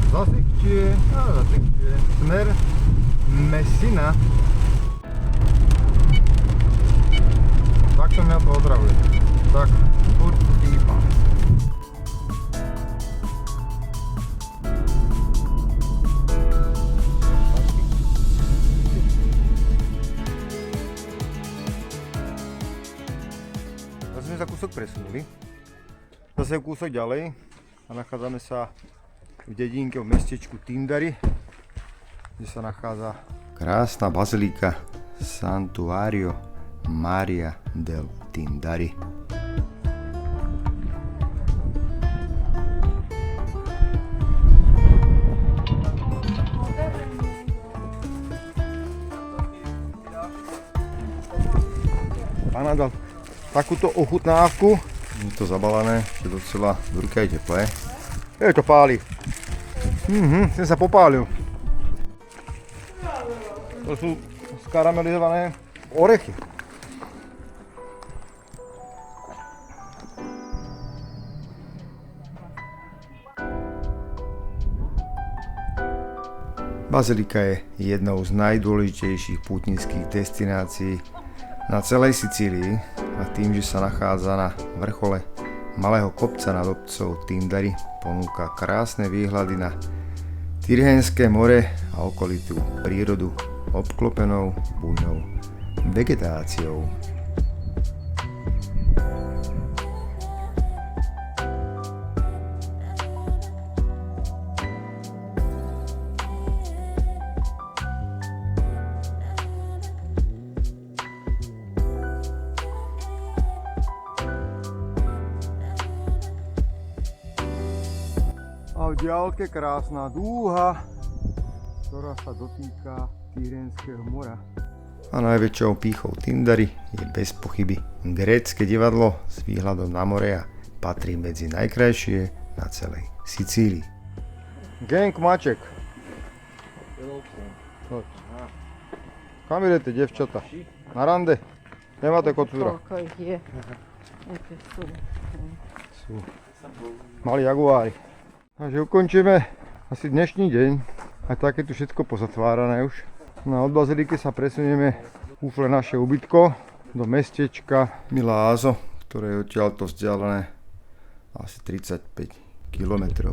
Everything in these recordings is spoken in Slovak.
Zasekčie, smer Messina. Takto mňa to ozdravuje. Tak, furt pípam. Zase sme sa kúsok presunuli. Zase kúsok ďalej a nachádzame sa v dedinke, v mestečku Tindari, kde sa nachádza krásna bazilika Santuario Maria del Tindari. Pán dal takúto ochutnávku. Je to zabalené, je docela v ruke aj teplé. Je to páli. Sem sa popálil. To sú skaramelizované orechy. Bazilika je jednou z najdôležitejších pútnických destinácií na celej Sicílii a tým, že sa nachádza na vrchole malého kopca nad obcov Tindari, ponúka krásne výhľady na Tyrhenské more a okolitú prírodu obklopenou bujnou vegetáciou. A v diaľke krásna dúha, ktorá sa dotýka Tyrhenského mora. A najväčšou pýchou Tindari je bez pochyby grécke divadlo s výhľadom na more a patrí medzi najkrajšie na celej Sicílii. Gang Maček. Kam idete, devčata? Na rande? Nemáte kocúra? Sú malí jaguári. Takže ukončíme asi dnešný deň. Aj tak je tu všetko pozatvárané už. No a od baziliky sa presunieme úplne naše ubytko do mestečka Milázzo, ktoré je odtiaľto vzdialené asi 35 km.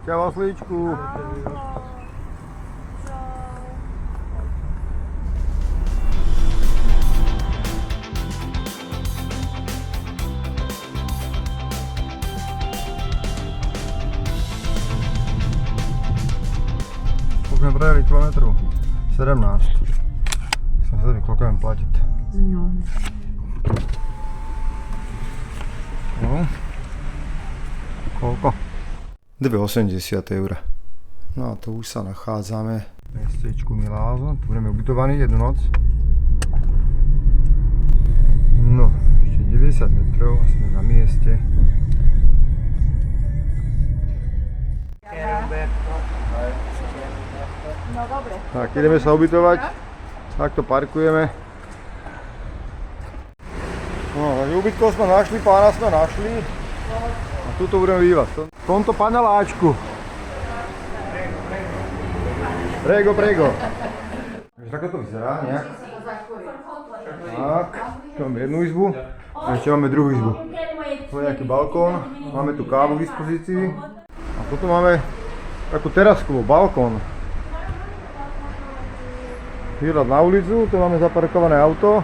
Čau, oslíčku. Už sme prejeli kilometrov 17. Som sa zvykol platiť. No. No. Koľko? 2,80 €. No a to už sa nachádzame v mestečku Milázzo. Tu budeme ubytovaní jednu noc. No, ešte 90 metrov a sme na mieste. No dobre. Tak, ideme sa ubytovať. Takto parkujeme. No, takže ubytko sme našli, pána sme našli. A tuto budeme bývať. V tomto paneláčku. Prego. Takže takto to vyzerá nejak. Tak, tu máme jednu izbu. A ešte máme druhú izbu. Tu je nejaký balkón. Máme tu kávu k dispozícii. A toto máme takú teraskovú balkón. Výhľad na ulicu, tu máme zaparkované auto.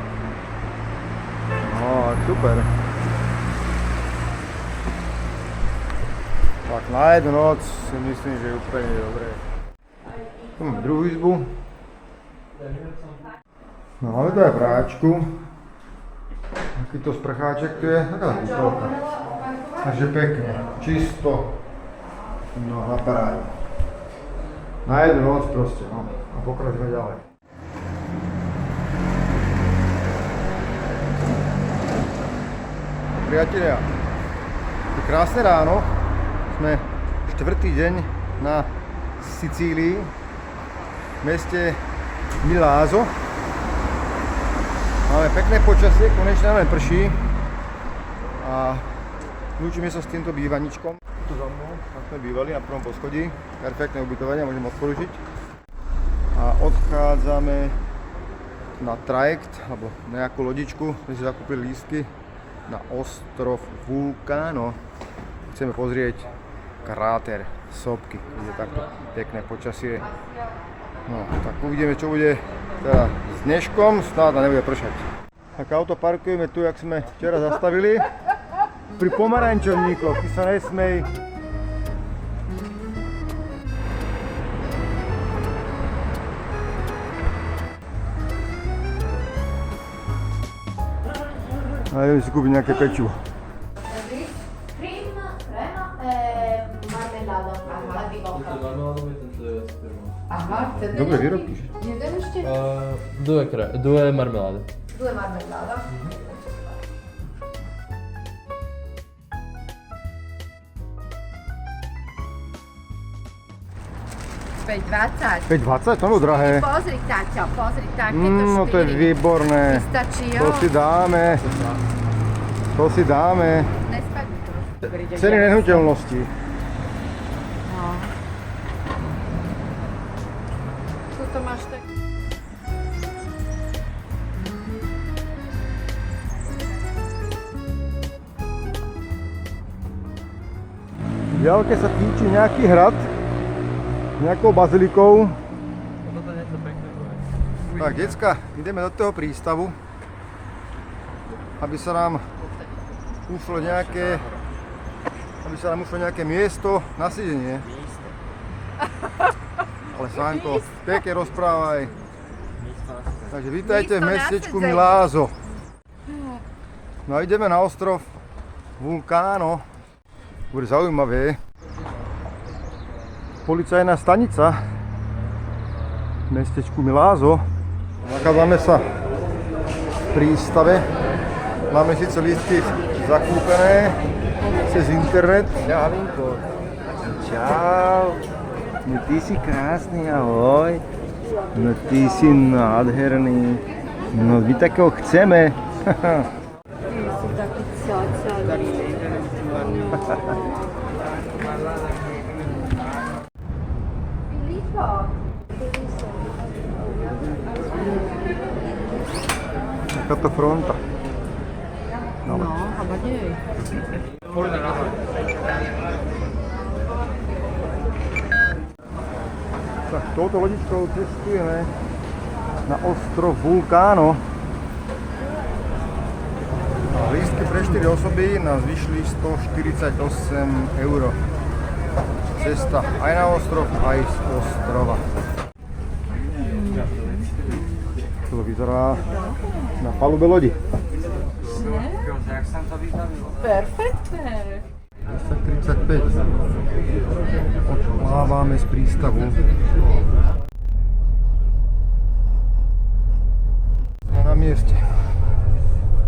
No, super. Tak na jednu noc si myslím, že je úplne dobré. Tu máme druhú izbu. No, máme tu aj práčku. Takýto sprcháček tu je, taká kúpelka. Takže pekne, čisto. No, na paráde. Na jednu noc proste, no. A pokračujeme ďalej. Priatelia, krásne ráno, sme štvrtý deň na Sicílii, v meste Milázzo. Máme pekné počasie, konečne len prší. A lúčime sa s týmto bývaničkom. Tu za mnou, tam sme bývali na prvom poschodí. Perfektné ubytovanie, môžem odporučiť. A odchádzame na trajekt, alebo nejakú lodičku. My si zakúpili lístky na ostrov Vulcano. Chceme pozrieť kráter sopky, kde je takto pekné počasie. No, tak uvidíme, čo bude teda s dneškom, snáď nebude pršať. Tak auto parkujeme tu, jak sme včera zastavili. Pri pomarančovníkoch, ty sa nesmej. A ideme si kúpiť nejaké pečivo. Dobre výrobky. Jeden ešte? Dve marmelády. Dve marmeláda. 5,20? To bolo drahé. Pozri, Taťo, No to je výborné. Pistachio. To si dáme. Ceny nehnuteľnosti. No. Tuto máš tak... V diaľke sa týči nejaký hrad s nejakou bazilikou. Tak, decka, ideme do toho prístavu, aby sa nám ušlo nejaké miesto na sedenie. Ale Sánko, pekne rozprávaj. Takže vítajte v mestečku Milázzo. No a ideme na ostrov Vulcano. Bude zaujímavé. Policajná stanica v mestečku Milázzo. Nachádzame sa v prístave. Máme síce lístky zakúpené cez internet. Čau, Halinko. Čau. No ty si krásny, ahoj. No ty si nádherný. No my takého chceme. Ty si taký cacaný. Filipo. Takáto fronta. No, aber nie. Tak touto lodičkou cestujeme na ostrov Vulcano. Lístky pre 4 osoby nás vyšli 148 €. Cesta aj na ostrov, aj z ostrova. To vyzerá na palube lodi. Perfektne. 10:35. Odplávame z prístavu. Sme na mieste.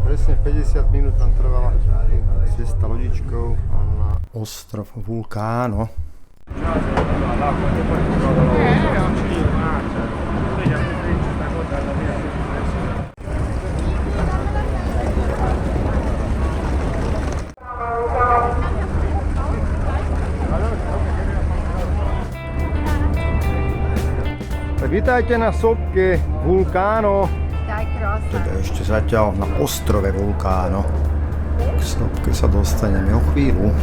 Presne 50 minút tam trvala cesta lodičkou na ostrov Vulcano. Vítajte na sopke Vulcano. Daj krásne. Teda ešte zatiaľ na ostrove Vulcano. K sopke sa dostaneme o chvíľu.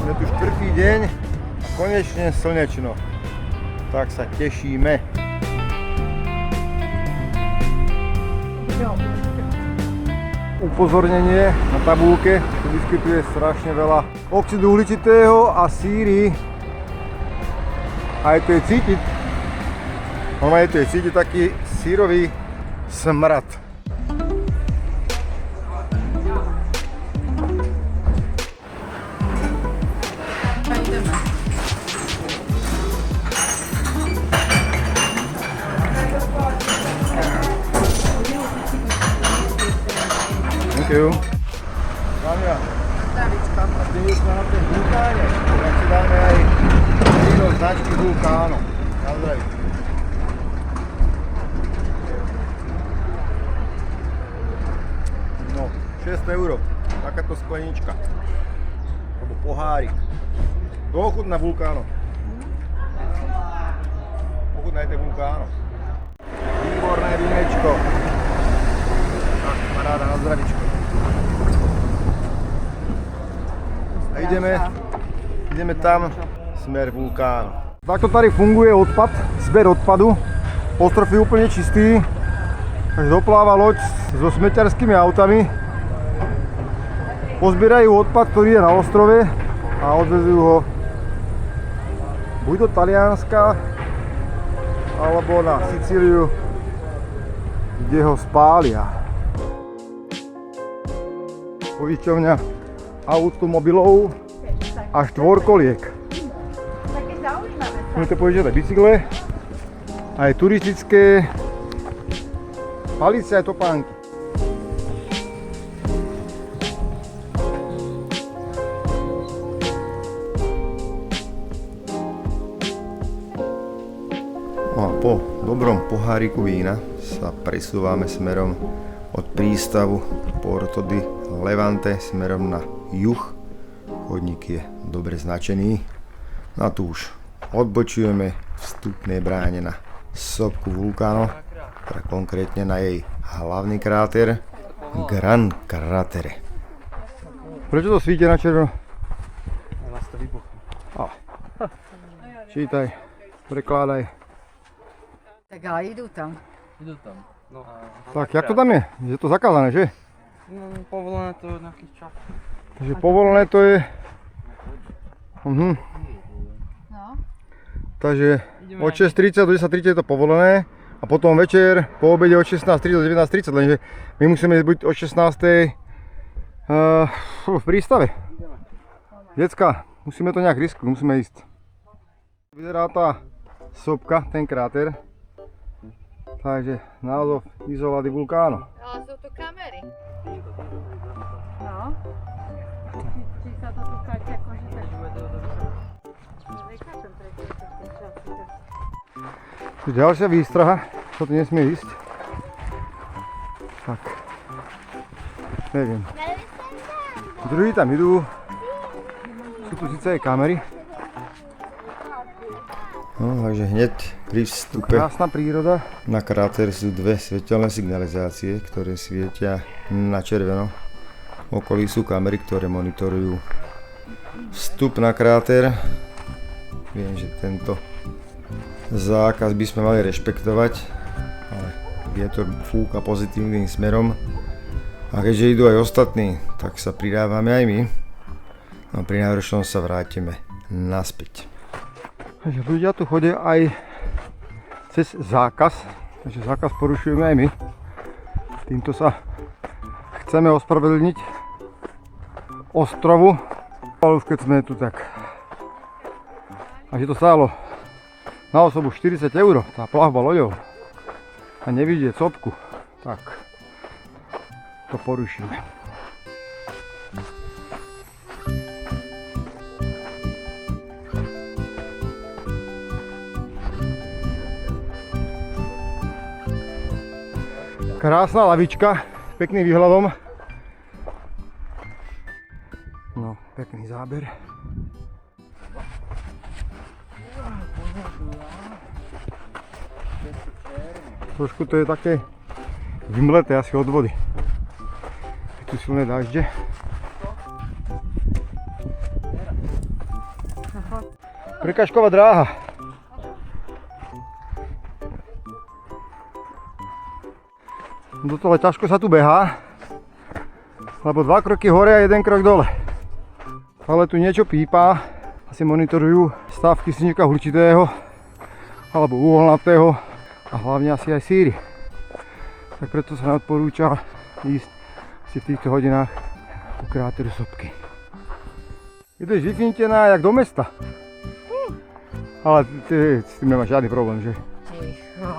Je tu 4. deň a konečne slnečno. Tak sa tešíme. Upozornenie na tabulke, tu vyskytuje strašne veľa oxidu uhličitého a síry. Aj tu je cítiť, normálne tu je cítiť taký sírový smrad. Thank you. Dámia, Zdravíčko. a ty sme na tom Vulcáne, tak si dáme aj víno značky Vulcano. Na zdraví. 6 €. Takáto sklenička. Alebo pohárik. To ochutná vulkáno. Ochutnajte vulkáno. Výborné vínečko. Tak, paráda na zdravičko. A ideme tam, smer vulkánu. Takto tady funguje odpad, zber odpadu. Ostrov je úplne čistý. Takže dopláva loď so smeťarskými autami. Pozbierajú odpad, ktorý je na ostrove a odvezujú ho buď do Talianska, alebo na Sicíliu, kde ho spália. Poisťovňa automobilov a štvorkoliek. Také zaujímavé. Môžete požiadať bicykle, aj turistické palice, aj topánky. No a po dobrom poháriku vína sa presúvame smerom od prístavu Porto di Levante smerom na juh. Chodník je dobre značený. No a tu už odbočujeme vstupnej bráne na sopku vulkánu, teda konkrétne na jej hlavný kráter Gran Cratere. Prečo to svíti na červeno? Vás to vybuchlo. Čítaj, prekládaj. Tak ale idú tam. Idú tam. No. Tak, jak to tam je? Je to zakázané, že? No, povolené to je nejaký čas. Takže povolené to je... No. Takže od 6:30 do 10:30 je to povolené a potom večer po obede od 16:30 do 19:30, lenže my musíme byť od 16:00 v prístave. Decka, musíme to nejak riskovať, musíme ísť. Vyzerá tá sopka, ten kráter. Takže názov Isola di Vulcano. Ale sú tu kamery. No. Či sa to tu káči akože tak... Nechápem, prečo je to v ten čas. Tu ďalšia výstraha, čo tu nesmie ísť. Tak. Neviem. Druhý tam idú. Sú tu síce aj kamery. No, takže hneď pri vstupe Krásna príroda. na kráter sú dve svetelné signalizácie, ktoré svietia na červeno. V okolí sú kamery, ktoré monitorujú vstup na kráter. Viem, že tento zákaz by sme mali rešpektovať, ale vietor fúka pozitívnym smerom. A keďže idú aj ostatní, tak sa pridávame aj my. No pri najhoršom sa vrátime naspäť. Takže ľudia tu chodia aj cez zákaz, takže zákaz porušujeme aj my. Týmto sa chceme ospravedlniť ostrovu, ale už keď sme tu tak, a že to stálo na osobu 40 €, tá plavba loďou a nevidieť sopku, tak to porušíme. Krásna lavička s pekným výhľadom. No, pekný záber. Trošku to je také vymleté asi od vody. Je tu silné dažde. Prekažková dráha. Docela ťažko sa tu behá, lebo 2 kroky hore a 1 krok dole. Ale tu niečo pípá, asi monitorujú stav kysličníka uhličitého alebo uholnatého a hlavne asi aj síry. Tak preto sa neodporúča ísť si v týchto hodinách ku kráteru sopky. Ideš vyfintená jak do mesta. Ale ty s tým nemáš žiadny problém, že? Ticho.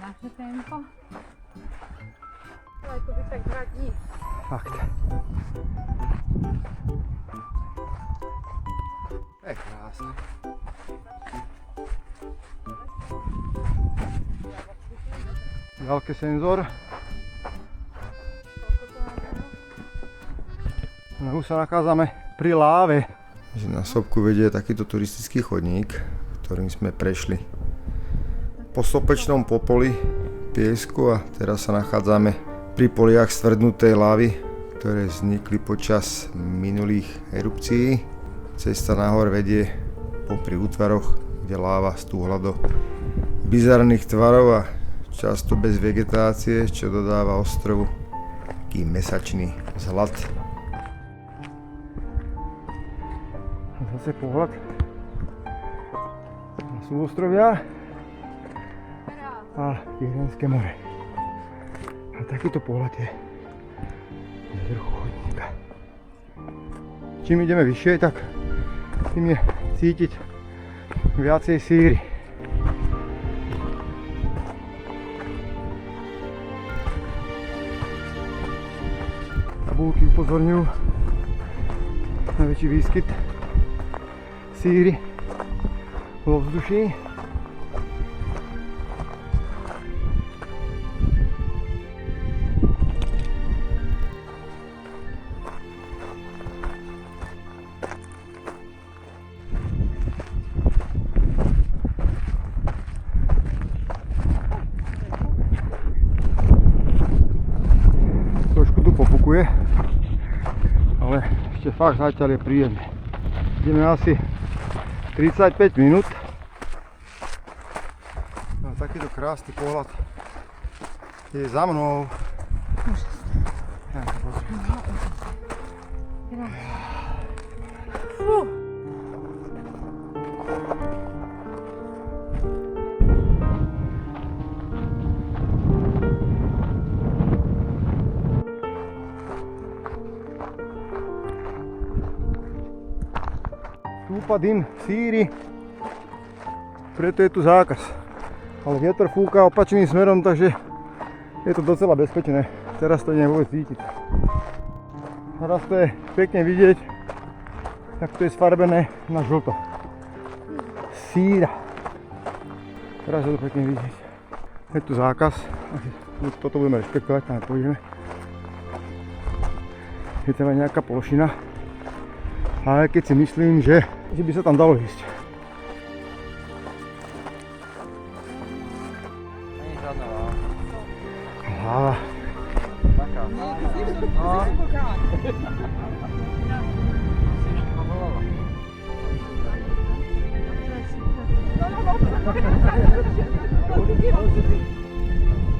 Naše tempo. Ale to by tak 2 dní. Fakt. Krása. Ďalke senzor. No, už sa nachádzame pri láve. Že na sopku vedie takýto turistický chodník, ktorým sme prešli po sopečnom popoli piesku a teraz sa nachádzame pri poliach stvrdnutej lávy, ktoré vznikli počas minulých erupcií. Cesta nahor vedie popri útvaroch, kde láva stúhla do bizarných tvarov a často bez vegetácie, čo dodáva ostrovu taký mesačný vzhľad. Zase pohľad na súostrovia a Tihrenské more. A takýto pohľad je z vrchu chodníka. Čím ideme vyššie, tak tým je cítiť viacej síry. Tabulky upozorňujú na väčší výskyt síry vo vzduší. Trošku tu pofukuje, ale ešte fakt zatiaľ je príjemné. Ideme asi 35 minút. No, takýto krásny pohľad je za mnou. Stúpa dym síry, preto je tu zákaz. Ale vietor fúka opačným smerom, takže je to docela bezpečné. Teraz to nie je vôbec cítiť. Teraz to je pekne vidieť, jak to je sfarbené na žlto. Síra. Teraz je to pekne vidieť. Je tu zákaz. Toto budeme rešpektovať, tam pôjdeme. Je tam aj nejaká plošina. Ale keď si myslím, že by sa tam dalo ísť. Není žádná láva. Láva. Taká.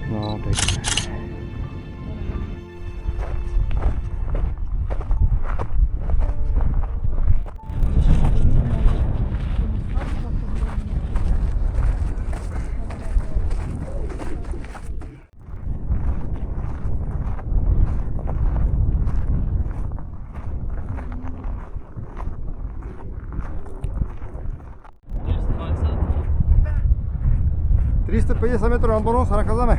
No, pekne. Just 350 metrov nad bodom sa nachádzame.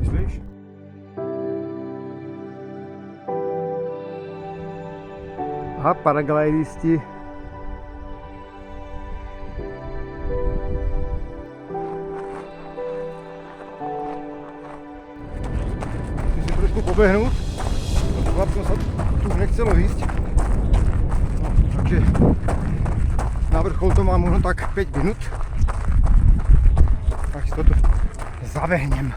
Myslíš? A paraglidisti. Pobehnúť, chlapcom sa tu nechcelo ísť, no, takže na vrchol to mám možno tak 5 minút, tak si toto zavehnem.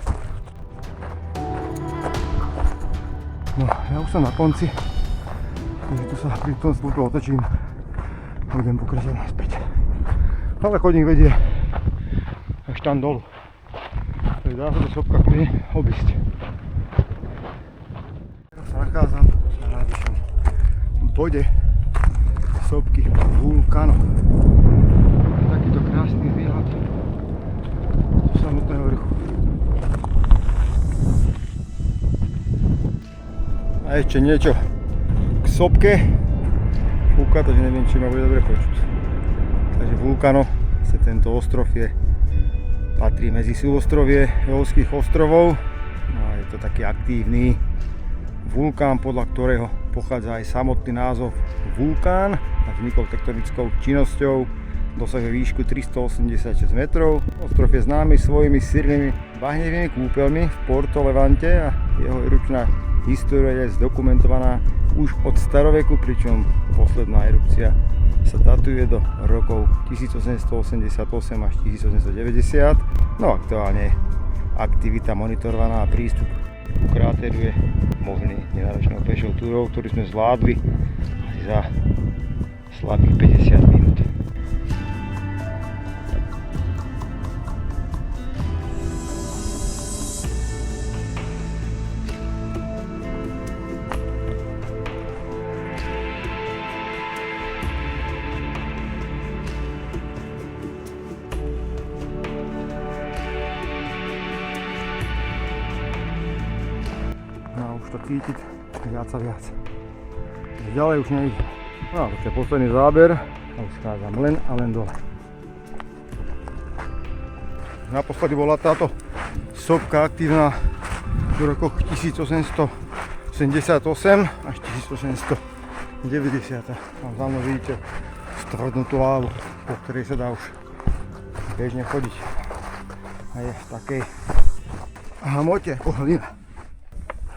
No, ja už som na konci, takže tu sa pri tom spútu otočím a budem pokračovať naspäť. Ale chodník vedie až tam dolu, takže dá sa to sopka kľudne obísť. Nachádzam na najvyššom bode sopky vulkánu. Takýto krásny výhľad do samotného vrchu. A ešte niečo k sopke fúka, takže neviem, či ma bude dobre počuť. Takže Vulcano, tento ostrov patrí medzi súostrovie Eolských ostrovov. No a je to taký aktívny vulkán, podľa ktorého pochádza aj samotný názov vulkán. A vznikol tektonickou činnosťou, dosahuje výšku 386 metrov. Ostrov je známy svojimi sírnymi bahnevými kúpeľmi v Porto Levante a jeho erupčná história je zdokumentovaná už od staroveku, pričom posledná erupcia sa datuje do rokov 1888 až 1890. No aktuálne aktivita monitorovaná a prístup k kráteru je možný nenáročnou pešou túrou, ktorú sme zvládli asi za slabých 50 minút. To cítiť viac a viac. Ďalej už nejde. No, to je posledný záber a už schádzam len a len dole. Naposledy bola táto sopka aktívna v rokoch 1878 až 1890. Tam za mnou vidíte strodnutú lávu, po ktorej sa dá už bežne chodiť. A je v takej hamote ohlina.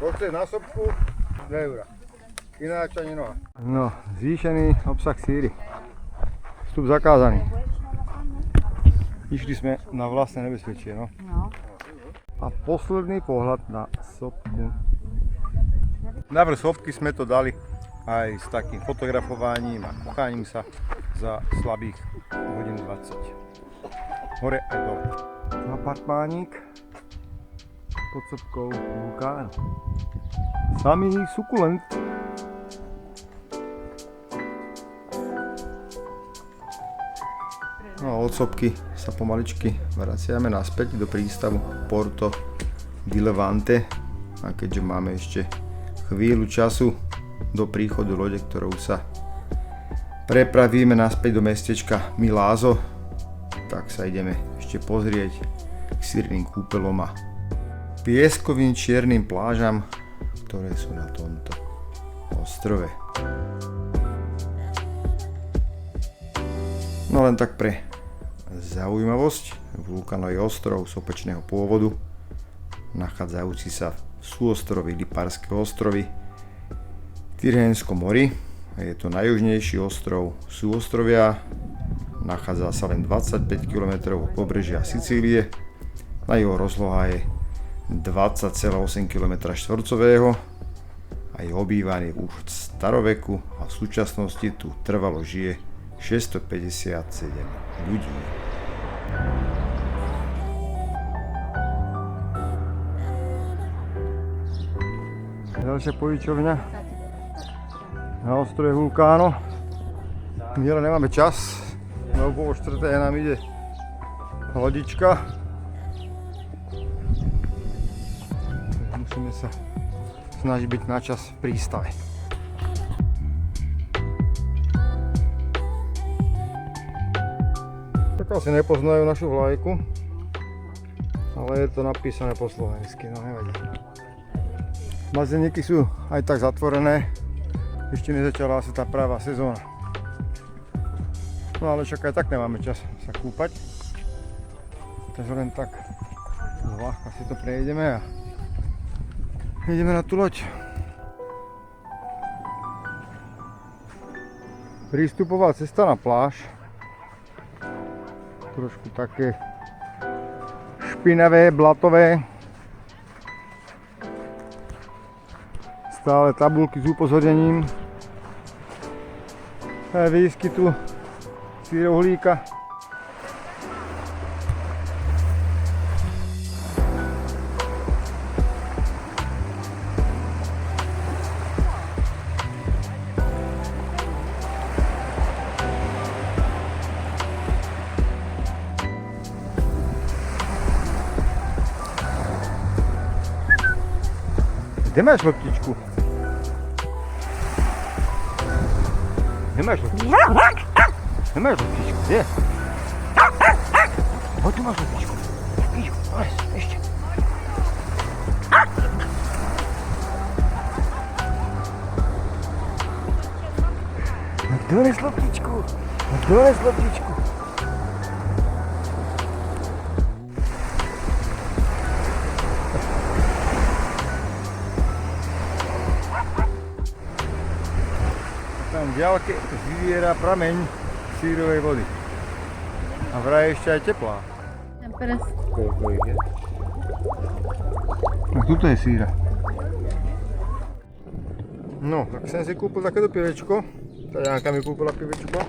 Poďte na sopku 2 €. Ináč ani noha. No, zvýšený obsah síry. Vstup zakázaný. Išli sme na vlastné nebezpečie, no. A posledný pohľad na sopku. Na vrch sopky sme to dali aj s takým fotografovaním a kúchaním sa za slabých hodín 20. Hore aj dole. Apartmánik pod sopkou vulkánu. Samý sukulent. No a od sopky sa pomaličky vraciame naspäť do prístavu Porto di Levante. A keďže máme ešte chvíľu času do príchodu lode, ktorou sa prepravíme naspäť do mestečka Milazzo, tak sa ideme ešte pozrieť k sírnym kúpeľom a pieskovým čiernym plážam, ktoré sú na tomto ostrove. No len tak pre zaujímavosť, vulkánový ostrov sopečného pôvodu, nachádzajúci sa v súostroví Liparské ostrovy v Tyrrhénskom mori. Je to najjužnejší ostrov súostrovia, nachádza sa len 25 km od pobrežia Sicílie, na jeho rozloha je 20,8 km2 a je obývaný už od staroveku a v súčasnosti tu trvalo žije 657 ľudí. Ďalšia požičovňa na ostrove Vulcano. My ale nemáme čas, lebo o 4. nám ide lodička. Musíme sa snažiť byť na čas v prístave. Tak asi nepoznajú našu vlajku, ale je to napísané po slovensky, no nevadí. Bazéniky sú aj tak zatvorené, ešte nezačala asi tá pravá sezóna. No ale však aj tak nemáme čas sa kúpať, takže len tak zľahka si to prejdeme a ideme na tú loď. Prístupová cesta na pláž. Trošku také špinavé, blatové. Stále tabulky s upozornením výskytu sírohlíka. Kde máš loptičku? Nemáš loptičku. Nemáš loptičku, kde? Poď tu máš loptičku. Iďu, ešte. No dones loptičku. Tam v diaľke vyviera prameň sírovej vody. A vraj ešte aj teplá. Ten pres. No tuto je síra. No, tak som si kúpil takéto pivečko. Tá Janka mi kúpila pivečko.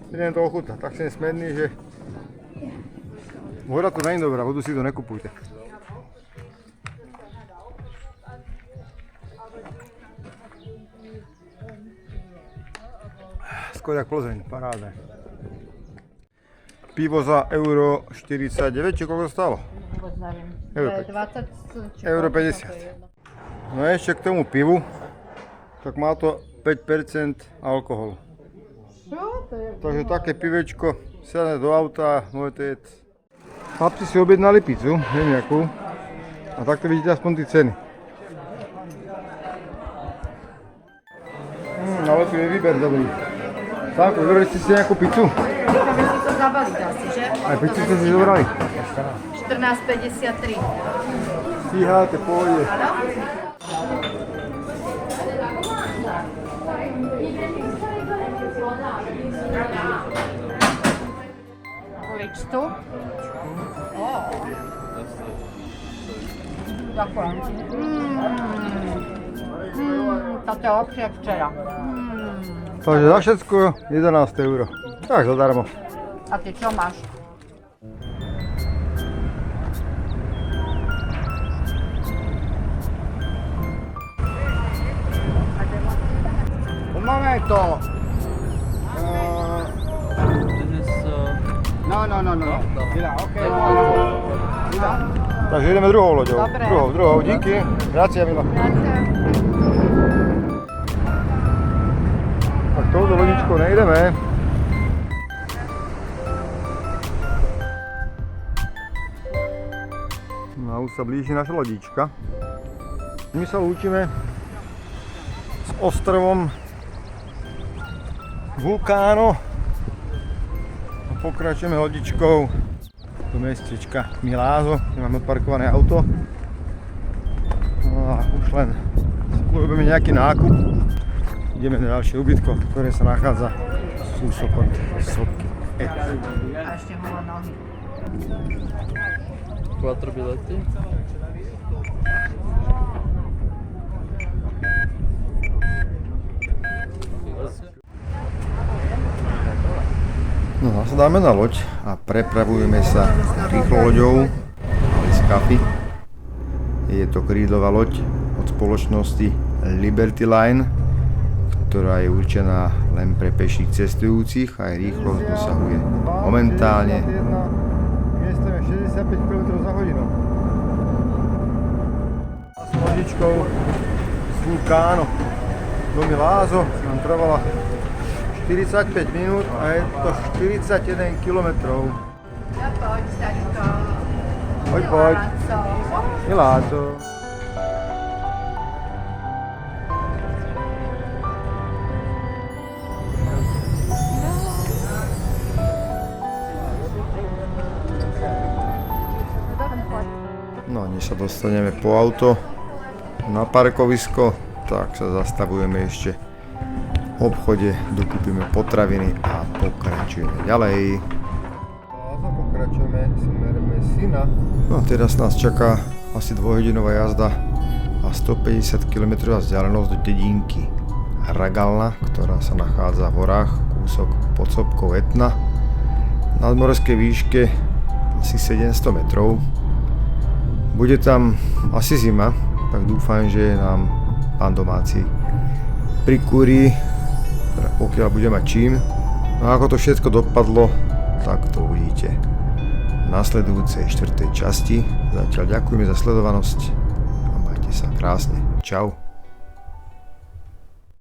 Idem to ochutnať. Tak som smedný, že voda tu nie je dobrá, vodu si to nekupujte. Skôr jak Plzeň, parádne. Pivo za euro 49, či koľko stalo? Vôbec neviem. Euro To je 20 Euro 50. No a ešte k tomu pivu, tak má to 5% alkoholu. Čo? To je... Takže také pivečko, sadne do auta, môžete jesť. Chlapci si objednali pizzu, neviem jakú. A takto vidíte aspoň tie ceny. Ale tu je výber dobrý. Sánko, vybrali ste si nejakú pizzu? Môžeme si to zabaliť asi, že? Aj pizzu ste si zobrali? 14,53. Stíháte, pôjde. Áno? Ličtu. Ďakujem. Táto je lepšie jak včera. Takže za všetko 11 euro. Tak zadarmo. A ty čo máš? Un momento. No. Mira, ok. Mira. Takže ideme druhou loďou. Dobre. Druhou, díky. Grazie, Mila. Tak touto lodičkou nejdeme. No a už sa blíži naša lodička. My sa lúčime s ostrovom Vulcano. A pokračujeme lodičkou do mestečka Milazzo, kde máme odparkované auto. No a už len urobíme nejaký nákup. Ideme na ďalšie ubytko, ktoré sa nachádza súsopod sopky. A ešte holo nohy. 4 bilety. No, nasadáme na loď a prepravujeme sa rýchlo loďou z Capri. Je to krídlová loď od spoločnosti Liberty Line, ktorá je určená len pre peších cestujúcich a aj rýchlosť dosahuje momentálne Miestom je 65 km za hodinu. S lodičkou z Vulcano do Milazzo nám trvala 45 minút a je to 41 km. Ja poď, Stačko. Poď. Milazzo. No, než sa dostaneme po auto na parkovisko, tak sa zastavujeme ešte v obchode, dokúpime potraviny a pokračujeme ďalej. Pokračujeme smer Messina. No a teraz nás čaká asi 2-hodinová jazda a 150 km vzdialenosť do dedinky Ragalna, ktorá sa nachádza v horách, kúsok pod sopkou Etna, na nadmorskej výške asi 700 metrov. Bude tam asi zima, tak dúfam, že nám pán domáci prikúri, pokiaľ bude mať čím. No a ako to všetko dopadlo, tak to uvidíte v nasledujúcej 4. časti. Zatiaľ ďakujeme za sledovanosť a majte sa krásne. Čau.